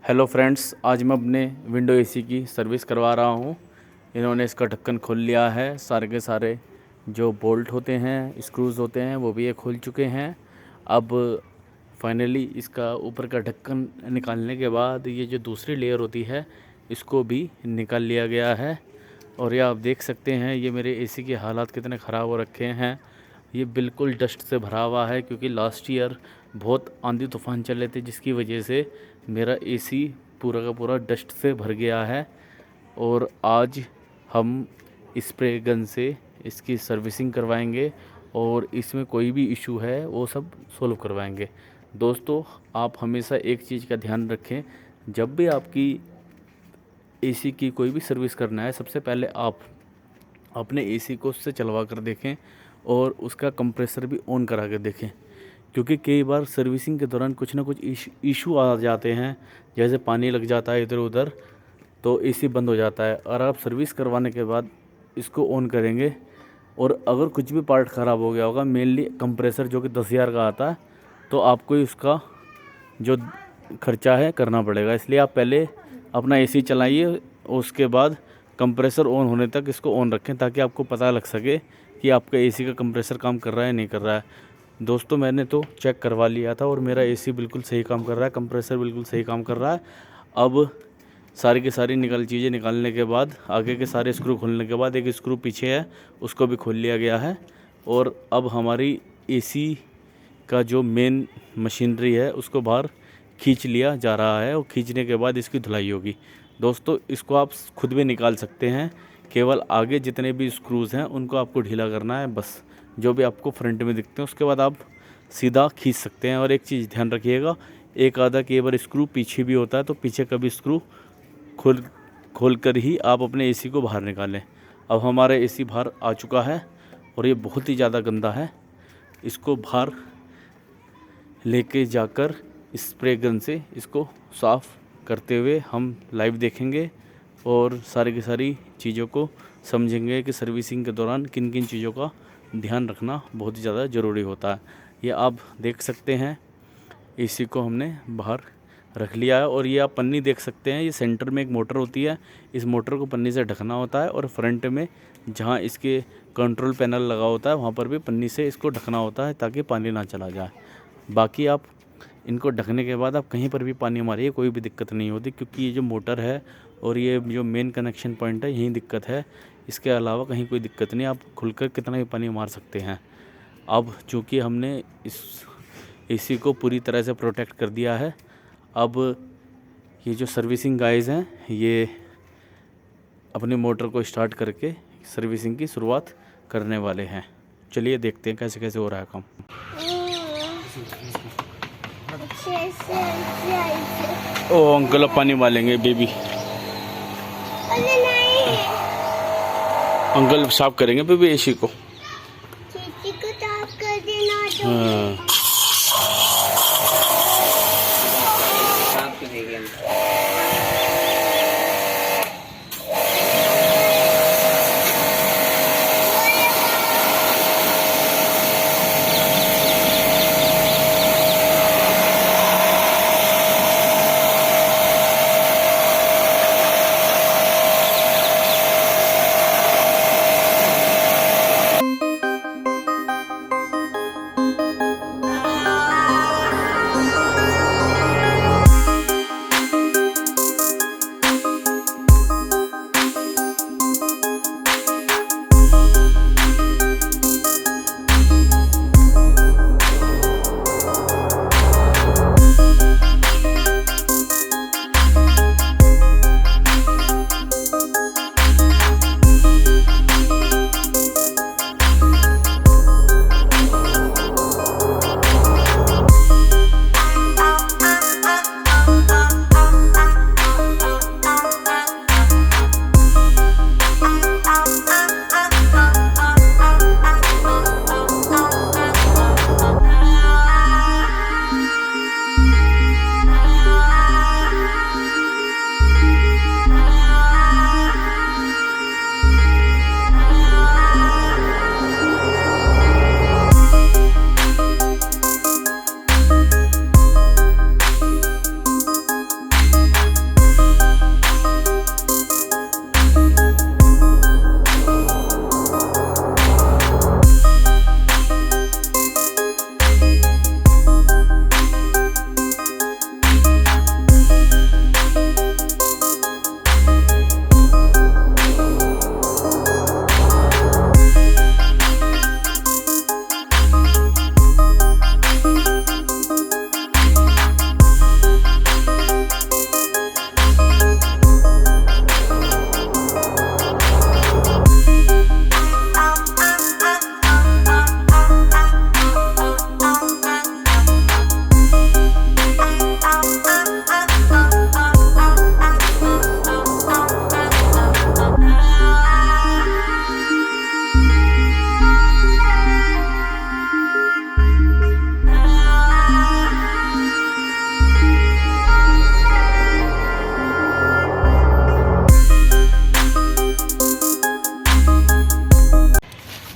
Hello friends, आज मैं अपने विंडो एसी की सर्विस करवा रहा हूँ। इन्होंने इसका ढक्कन खोल लिया है। सारे के सारे जो बोल्ट होते हैं, स्क्रूज़ होते हैं, वो भी ये खोल चुके हैं। अब फाइनली इसका ऊपर का ढक्कन निकालने के बाद ये जो दूसरी लेयर होती है इसको भी निकाल लिया गया है। और ये आप देख सकते हैं ये मेरे एसी के हालात कितने ख़राब हो रखे हैं। ये बिल्कुल डस्ट से भरा हुआ है क्योंकि लास्ट ईयर बहुत आंधी तूफ़ान चले थे, जिसकी वजह से मेरा एसी पूरा का पूरा डस्ट से भर गया है। और आज हम स्प्रे गन से इसकी सर्विसिंग करवाएंगे और इसमें कोई भी इशू है वो सब सोल्व करवाएंगे। दोस्तों, आप हमेशा एक चीज़ का ध्यान रखें, जब भी आपकी एसी की कोई भी सर्विस करना है, सबसे पहले आप अपने एसी को उससे चलवा कर देखें और उसका कंप्रेसर भी ऑन करा कर देखें, क्योंकि कई बार सर्विसिंग के दौरान कुछ ना कुछ इशू आ जाते हैं। जैसे पानी लग जाता है इधर उधर तो एसी बंद हो जाता है। और आप सर्विस करवाने के बाद इसको ऑन करेंगे और अगर कुछ भी पार्ट ख़राब हो गया होगा, मेनली कंप्रेसर जो कि 10,000 का आता है, तो आपको उसका जो खर्चा है करना पड़ेगा। इसलिए आप पहले अपना एसी चलाइए और उसके बाद कंप्रेसर ऑन होने तक इसको ऑन रखें, ताकि आपको पता लग सके कि आपका एसी का कंप्रेसर काम कर रहा है नहीं कर रहा है। दोस्तों, मैंने तो चेक करवा लिया था और मेरा एसी बिल्कुल सही काम कर रहा है, कंप्रेसर बिल्कुल सही काम कर रहा है। अब सारी की सारी चीज़ें निकालने के बाद, आगे के सारे स्क्रू खोलने के बाद, एक स्क्रू पीछे है उसको भी खोल लिया गया है। और अब हमारी एसी का जो मेन मशीनरी है उसको बाहर खींच लिया जा रहा है और खींचने के बाद इसकी धुलाई होगी। दोस्तों, इसको आप खुद भी निकाल सकते हैं, केवल आगे जितने भी स्क्रूज़ हैं उनको आपको ढीला करना है बस, जो भी आपको फ्रंट में दिखते हैं उसके बाद आप सीधा खींच सकते हैं। और एक चीज़ ध्यान रखिएगा, एक आधा कई बार स्क्रू पीछे भी होता है, तो पीछे का भी स्क्रू खोल कर ही आप अपने एसी को बाहर निकालें। अब हमारा एसी बाहर आ चुका है और ये बहुत ही ज़्यादा गंदा है। इसको बाहर लेके जाकर स्प्रे गन से इसको साफ़ करते हुए हम लाइव देखेंगे और सारी की सारी चीज़ों को समझेंगे कि सर्विसिंग के दौरान किन किन चीज़ों का ध्यान रखना बहुत ही ज़्यादा ज़रूरी होता है। ये आप देख सकते हैं, एसी को हमने बाहर रख लिया है और ये आप पन्नी देख सकते हैं। ये सेंटर में एक मोटर होती है, इस मोटर को पन्नी से ढकना होता है और फ्रंट में जहाँ इसके कंट्रोल पैनल लगा होता है वहाँ पर भी पन्नी से इसको ढकना होता है ताकि पानी ना चला जाए। बाकी आप इनको ढकने के बाद आप कहीं पर भी पानी मारिए, कोई भी दिक्कत नहीं होती, क्योंकि ये जो मोटर है और ये जो मेन कनेक्शन पॉइंट है यहीं दिक्कत है। इसके अलावा कहीं कोई दिक्कत नहीं, आप खुलकर कितना भी पानी मार सकते हैं। अब चूँकि हमने इस एसी को पूरी तरह से प्रोटेक्ट कर दिया है, अब ये जो सर्विसिंग गाइज हैं ये अपने मोटर को स्टार्ट करके सर्विसिंग की शुरुआत करने वाले हैं। चलिए देखते हैं कैसे कैसे हो रहा है काम। ओ अंकल, अब पानी मारेंगे बेबी। अरे नहीं, अंकल साफ करेंगे बेबी एसी को। खिड़की को साफ कर देना तो हाँ, साफ करेंगे।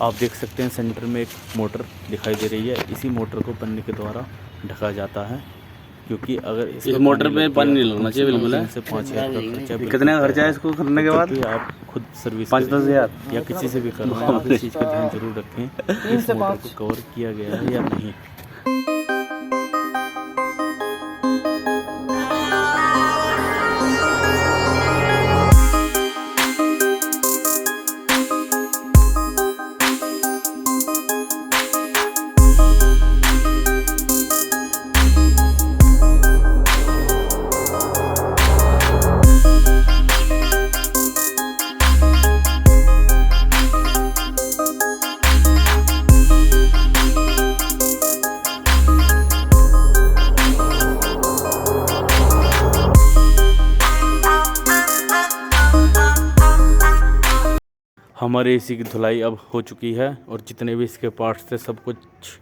आप देख सकते हैं सेंटर में एक मोटर दिखाई दे रही है। इसी मोटर को पन्नी के द्वारा ढका जाता है, क्योंकि अगर इस मोटर पे पानी नहीं लगना चाहिए बिल्कुल है। से 5,000 का खर्चा कितने का खर्चा है इसको करने के बाद? कि आप खुद सर्विस 5-10 हज़ार या किसी से भी कर रहे हैं, आप इस चीज़ का ध्यान जरूर रखें कि इस मोटर को कवर किया गया है या नहीं। हमारे एसी की धुलाई अब हो चुकी है और जितने भी इसके पार्ट्स थे सब कुछ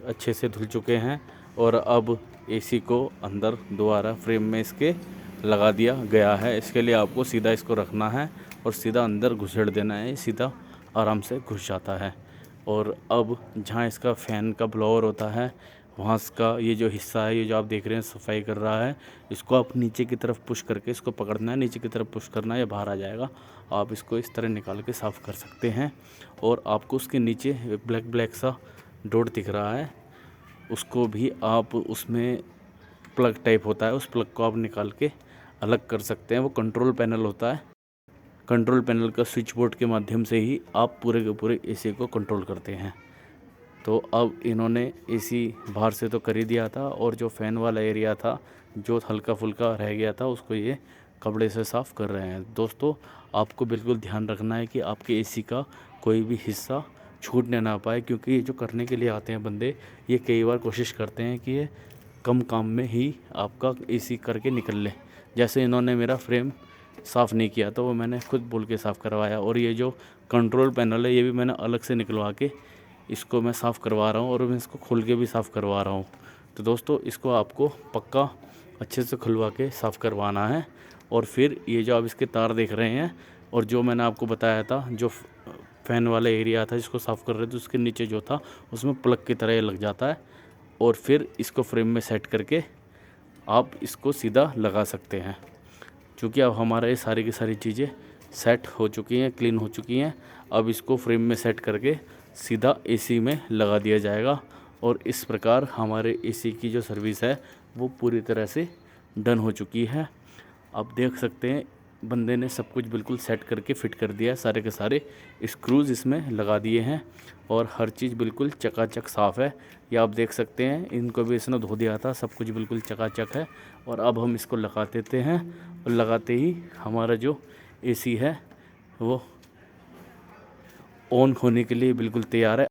अच्छे से धुल चुके हैं। और अब एसी को अंदर दोबारा फ्रेम में इसके लगा दिया गया है। इसके लिए आपको सीधा इसको रखना है और सीधा अंदर घुसेड़ देना है, सीधा आराम से घुस जाता है। और अब जहाँ इसका फ़ैन का ब्लोअर होता है वहाँ इसका ये जो हिस्सा है, ये जो आप देख रहे हैं सफाई कर रहा है, इसको आप नीचे की तरफ पुश करके इसको पकड़ना है, नीचे की तरफ पुश करना है, ये बाहर आ जाएगा। आप इसको इस तरह निकाल के साफ़ कर सकते हैं। और आपको उसके नीचे ब्लैक सा डॉट दिख रहा है, उसको भी आप उसमें प्लग टाइप होता है, उस प्लग को आप निकाल के अलग कर सकते हैं। वो कंट्रोल पैनल होता है, कंट्रोल पैनल का स्विच बोर्ड के माध्यम से ही आप पूरे के पूरे एसी को कंट्रोल करते हैं। तो अब इन्होंने एसी बाहर से तो कर ही दिया था, और जो फ़ैन वाला एरिया था जो हल्का फुल्का रह गया था उसको ये कपड़े से साफ़ कर रहे हैं। दोस्तों, आपको बिल्कुल ध्यान रखना है कि आपके एसी का कोई भी हिस्सा छूटने ना पाए, क्योंकि ये जो करने के लिए आते हैं बंदे, ये कई बार कोशिश करते हैं कि ये कम काम में ही आपका एसी करके निकल ले। जैसे इन्होंने मेरा फ्रेम साफ़ नहीं किया तो वो मैंने खुद बोल के साफ़ करवाया, और ये जो कंट्रोल पैनल है ये भी मैंने अलग से निकलवा के इसको मैं साफ़ करवा रहा हूँ, और मैं इसको खोल के भी साफ़ करवा रहा हूँ। तो दोस्तों, इसको आपको पक्का अच्छे से खुलवा के साफ़ करवाना है। और फिर ये जो आप इसके तार देख रहे हैं, और जो मैंने आपको बताया था जो फ़ैन वाला एरिया था जिसको साफ़ कर रहे थे, उसके नीचे जो था उसमें प्लग की तरह लग जाता है। और फिर इसको फ्रेम में सेट करके आप इसको सीधा लगा सकते हैं। क्योंकि अब हमारा ये सारी की सारी चीज़ें सेट हो चुकी हैं, क्लीन हो चुकी हैं। अब इसको फ्रेम में सेट करके सीधा एसी में लगा दिया जाएगा, और इस प्रकार हमारे एसी की जो सर्विस है वो पूरी तरह से डन हो चुकी है। आप देख सकते हैं बंदे ने सब कुछ बिल्कुल सेट करके फ़िट कर दिया है, सारे के सारे स्क्रूज़ इसमें लगा दिए हैं, और हर चीज़ बिल्कुल चकाचक साफ़ है। ये आप देख सकते हैं, इनको भी इसने धो दिया था, सब कुछ बिल्कुल चकाचक है। और अब हम इसको लगा देते हैं, और लगाते ही हमारा जो एसी है वो ऑन होने के लिए बिल्कुल तैयार है।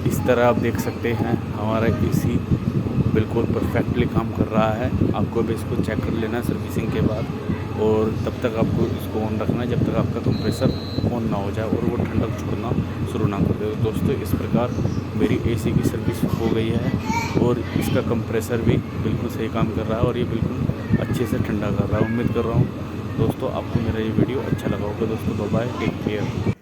इस तरह आप देख सकते हैं हमारा एसी बिल्कुल परफेक्टली काम कर रहा है। आपको भी इसको चेक कर लेना सर्विसिंग के बाद, और तब तक आपको इसको ऑन रखना है जब तक आपका कंप्रेसर ऑन ना हो जाए और वो ठंडक छोड़ना शुरू ना कर दे। दोस्तों, इस प्रकार मेरी एसी की सर्विस हो गई है, और इसका कंप्रेसर भी बिल्कुल सही काम कर रहा है, और ये बिल्कुल अच्छे से ठंडा कर रहा है। उम्मीद कर रहा हूँ दोस्तों आपको मेरा ये वीडियो अच्छा लगा होगा। दोस्तों, बाय, टेक केयर।